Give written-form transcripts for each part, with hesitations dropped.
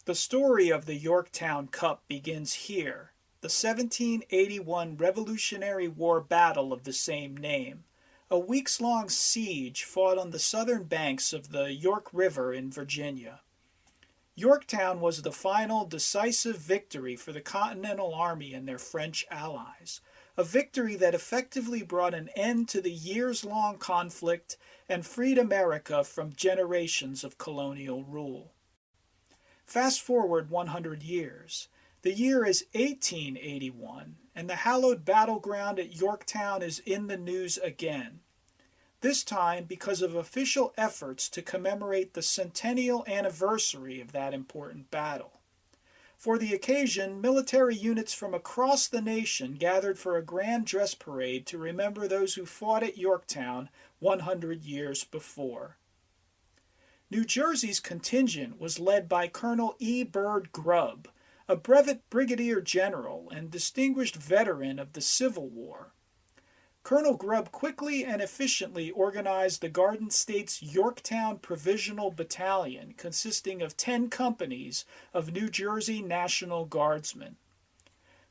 The story of the Yorktown Cup begins here, the 1781 Revolutionary War battle of the same name, a weeks-long siege fought on the southern banks of the York River in Virginia. Yorktown was the final decisive victory for the Continental Army and their French allies, a victory that effectively brought an end to the years-long conflict and freed America from generations of colonial rule. Fast forward 100 years. The year is 1881, and the hallowed battleground at Yorktown is in the news again. This time because of official efforts to commemorate the centennial anniversary of that important battle. For the occasion, military units from across the nation gathered for a grand dress parade to remember those who fought at Yorktown 100 years before. New Jersey's contingent was led by Colonel E. Bird Grubb, a brevet brigadier general and distinguished veteran of the Civil War. Colonel Grubb quickly and efficiently organized the Garden State's Yorktown Provisional Battalion, consisting of 10 companies of New Jersey National Guardsmen.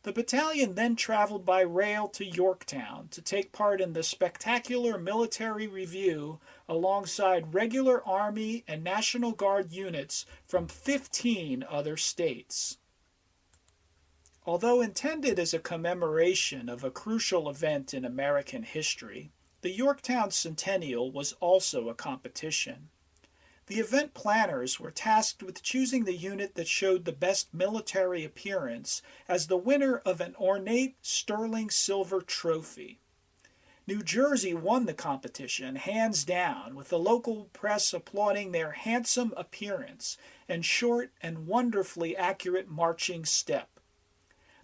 The battalion then traveled by rail to Yorktown to take part in the spectacular military review alongside regular Army and National Guard units from 15 other states. Although intended as a commemoration of a crucial event in American history, the Yorktown Centennial was also a competition. The event planners were tasked with choosing the unit that showed the best military appearance as the winner of an ornate sterling silver trophy. New Jersey won the competition hands down, with the local press applauding their handsome appearance and short and wonderfully accurate marching step.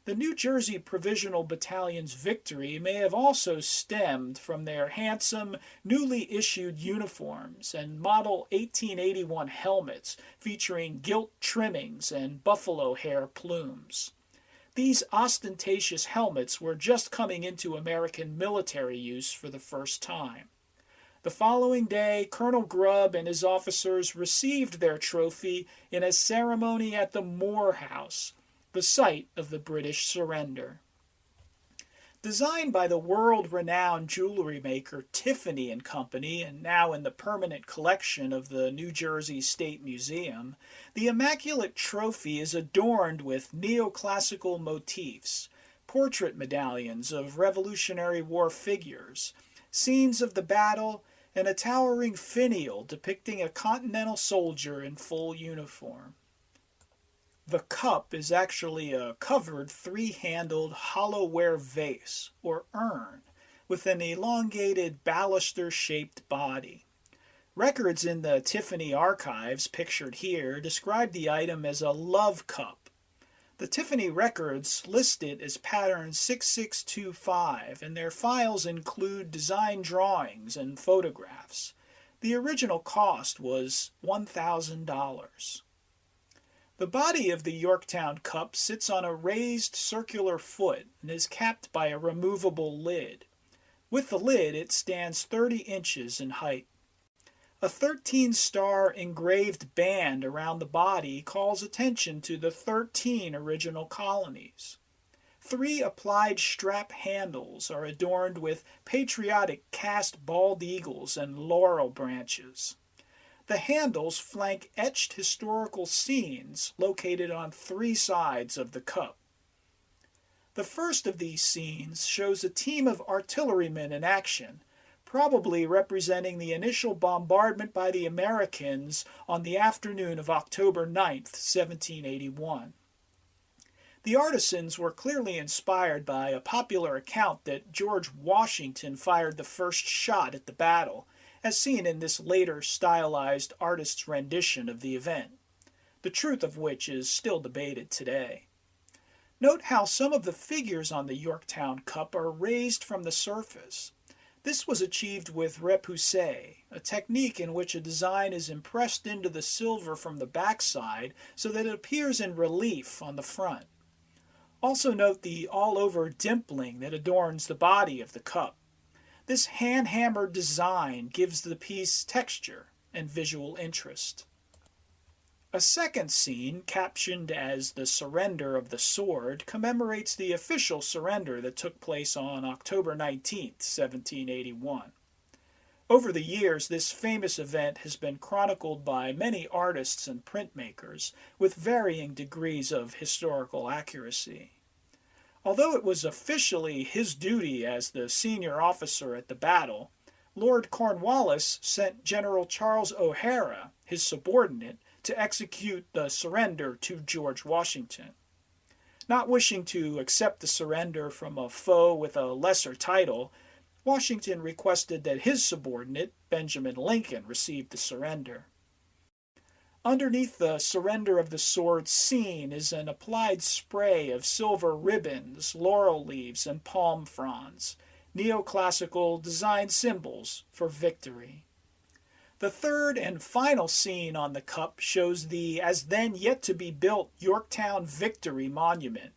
The New Jersey Provisional Battalion's victory may have also stemmed from their handsome, newly issued uniforms and model 1881 helmets featuring gilt trimmings and buffalo hair plumes. These ostentatious helmets were just coming into American military use for the first time. The following day, Colonel Grubb and his officers received their trophy in a ceremony at the Moore House, the site of the British surrender. Designed by the world-renowned jewelry maker Tiffany & Company and now in the permanent collection of the New Jersey State Museum, the immaculate trophy is adorned with neoclassical motifs, portrait medallions of Revolutionary War figures, scenes of the battle, and a towering finial depicting a Continental soldier in full uniform. The cup is actually a covered three-handled hollowware vase, or urn, with an elongated baluster-shaped body. Records in the Tiffany archives, pictured here, describe the item as a love cup. The Tiffany records list it as pattern 6625, and their files include design drawings and photographs. The original cost was $1,000. The body of the Yorktown Cup sits on a raised circular foot and is capped by a removable lid. With the lid, it stands 30 inches in height. A 13-star engraved band around the body calls attention to the 13 original colonies. 3 applied strap handles are adorned with patriotic cast bald eagles and laurel branches. The handles flank etched historical scenes located on 3 sides of the cup. The first of these scenes shows a team of artillerymen in action, probably representing the initial bombardment by the Americans on the afternoon of October 9th, 1781. The artisans were clearly inspired by a popular account that George Washington fired the first shot at the battle, as seen in this later stylized artist's rendition of the event, the truth of which is still debated today. Note how some of the figures on the Yorktown Cup are raised from the surface. This was achieved with repoussé, a technique in which a design is impressed into the silver from the backside so that it appears in relief on the front. Also note the all-over dimpling that adorns the body of the cup. This hand-hammered design gives the piece texture and visual interest. A second scene, captioned as the Surrender of the Sword, commemorates the official surrender that took place on October 19th, 1781. Over the years, this famous event has been chronicled by many artists and printmakers, with varying degrees of historical accuracy. Although it was officially his duty as the senior officer at the battle, Lord Cornwallis sent General Charles O'Hara, his subordinate, to execute the surrender to George Washington. Not wishing to accept the surrender from a foe with a lesser title, Washington requested that his subordinate, Benjamin Lincoln, receive the surrender. Underneath the Surrender of the Sword scene is an applied spray of silver ribbons, laurel leaves, and palm fronds, neoclassical design symbols for victory. The third and final scene on the cup shows the as then yet to be built Yorktown Victory Monument.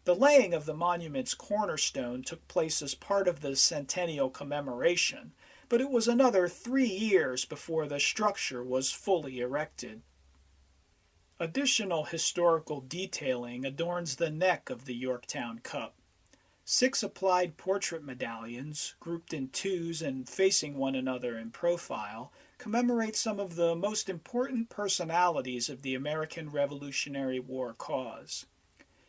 The laying of the monument's cornerstone took place as part of the centennial commemoration, but it was another 3 years before the structure was fully erected. Additional historical detailing adorns the neck of the Yorktown Cup. 6 applied portrait medallions, grouped in twos and facing one another in profile, commemorate some of the most important personalities of the American Revolutionary War cause.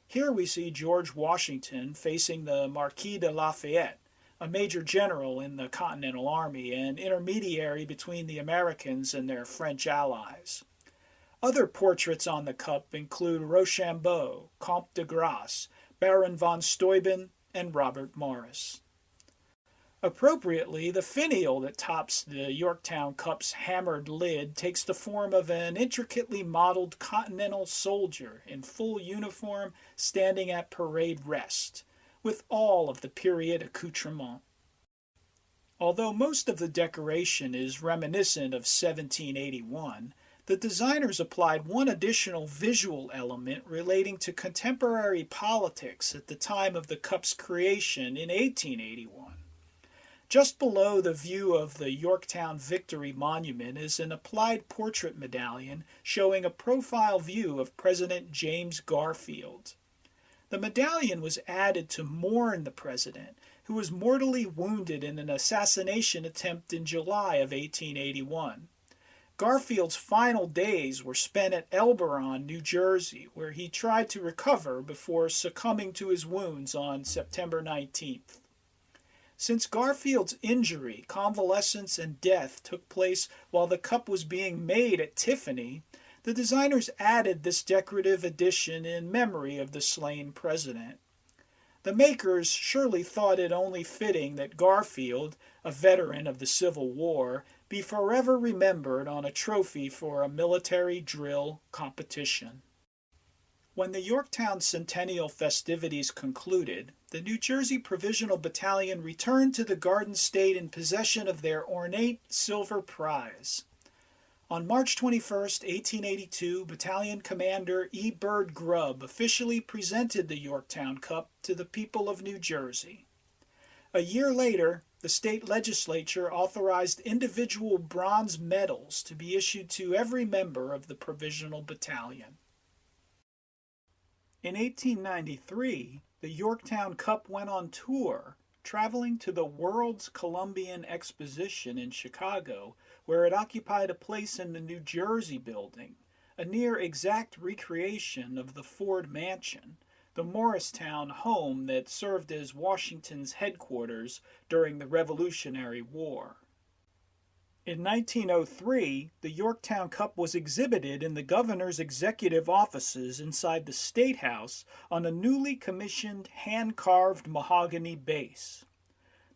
Here we see George Washington facing the Marquis de Lafayette, a major general in the Continental Army and intermediary between the Americans and their French allies. Other portraits on the cup include Rochambeau, Comte de Grasse, Baron von Steuben, and Robert Morris. Appropriately, the finial that tops the Yorktown Cup's hammered lid takes the form of an intricately modeled Continental soldier in full uniform standing at parade rest, with all of the period accoutrement. Although most of the decoration is reminiscent of 1781, the designers applied one additional visual element relating to contemporary politics at the time of the cup's creation in 1881. Just below the view of the Yorktown Victory Monument is an applied portrait medallion showing a profile view of President James Garfield. The medallion was added to mourn the president, who was mortally wounded in an assassination attempt in July of 1881. Garfield's final days were spent at Elberon, New Jersey, where he tried to recover before succumbing to his wounds on September 19th. Since Garfield's injury, convalescence, and death took place while the cup was being made at Tiffany, the designers added this decorative addition in memory of the slain president. The makers surely thought it only fitting that Garfield, a veteran of the Civil War, be forever remembered on a trophy for a military drill competition. When the Yorktown Centennial festivities concluded, the New Jersey Provisional Battalion returned to the Garden State in possession of their ornate silver prize. On March 21, 1882, Battalion Commander E. Bird Grubb officially presented the Yorktown Cup to the people of New Jersey. A year later, the state legislature authorized individual bronze medals to be issued to every member of the Provisional Battalion. In 1893, the Yorktown Cup went on tour, traveling to the World's Columbian Exposition in Chicago, where it occupied a place in the New Jersey Building, a near-exact recreation of the Ford Mansion, the Morristown home that served as Washington's headquarters during the Revolutionary War. In 1903, the Yorktown Cup was exhibited in the governor's executive offices inside the State House on a newly commissioned hand-carved mahogany base.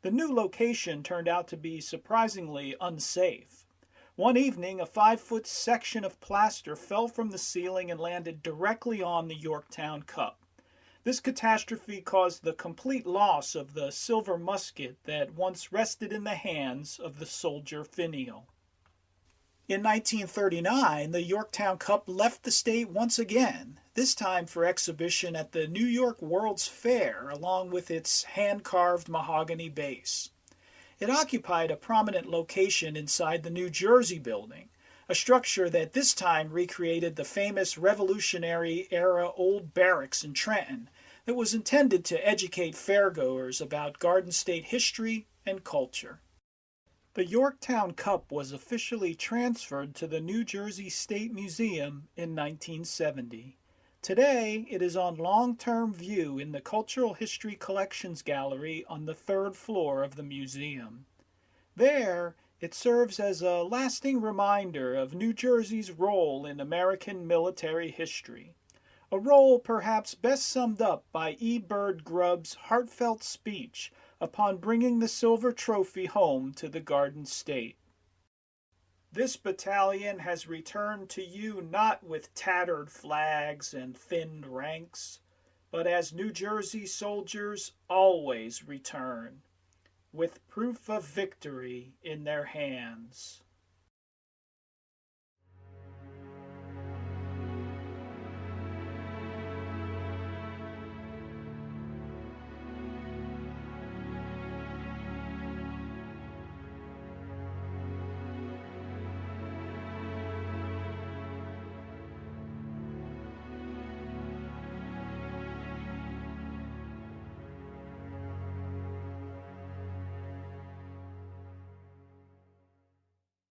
The new location turned out to be surprisingly unsafe. One evening, a 5-foot section of plaster fell from the ceiling and landed directly on the Yorktown Cup. This catastrophe caused the complete loss of the silver musket that once rested in the hands of the soldier finial. In 1939, the Yorktown Cup left the state once again, this time for exhibition at the New York World's Fair along with its hand-carved mahogany base. It occupied a prominent location inside the New Jersey Building, a structure that this time recreated the famous Revolutionary-era old barracks in Trenton that was intended to educate fairgoers about Garden State history and culture. The Yorktown Cup was officially transferred to the New Jersey State Museum in 1970. Today, it is on long-term view in the Cultural History Collections Gallery on the third floor of the museum. There, it serves as a lasting reminder of New Jersey's role in American military history, a role perhaps best summed up by E. Bird Grubb's heartfelt speech upon bringing the silver trophy home to the Garden State. This battalion has returned to you not with tattered flags and thinned ranks, but as New Jersey soldiers always return, with proof of victory in their hands.